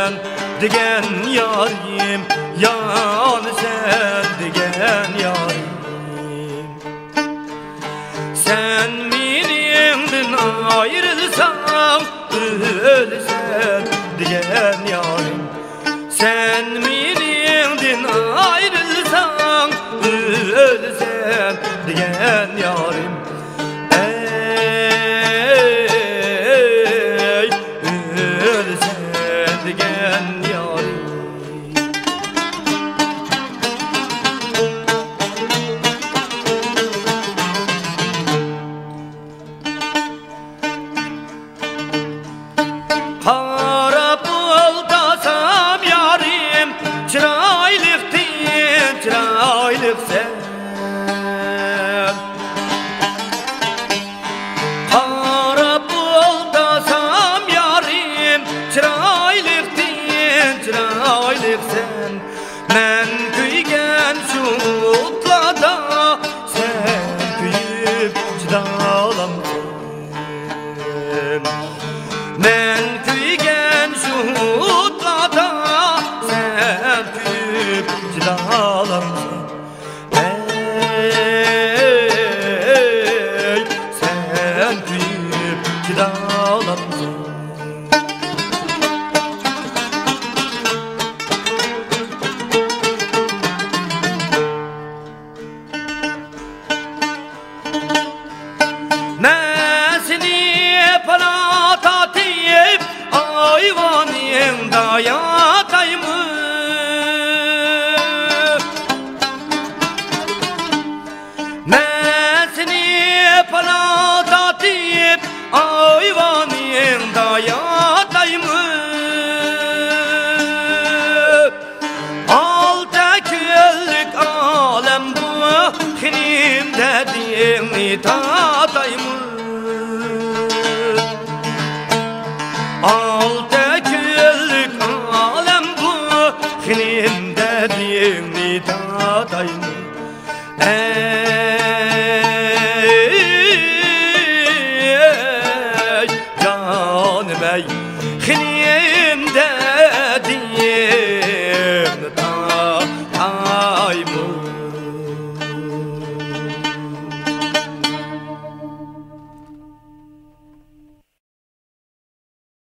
sen digen yarim, yani sen digen yarim. Sen menimden ayrılsan ölsen digen yarim. Sen menimden ayrılsan ölsen digen yarim. Ey ölsen digen yarim. Kara buldasam yarim, çıraylıktın, çıraylık sen. Kara buldasam yarim, çıraylıktın, çıraylık sen. Men kuygen şu utlada, sen kuyup çıdalamsın. Men kuygen şu utlada, sen kuyup çıdalamsın. Ey sen kuyup çıdalamsın. Nesini palat atayım, ayvanında yatayım mı? Nesini palat atayım, ayvanında yatayım mı? Altı küllük alem bu, benim dediğimi tatayım mı?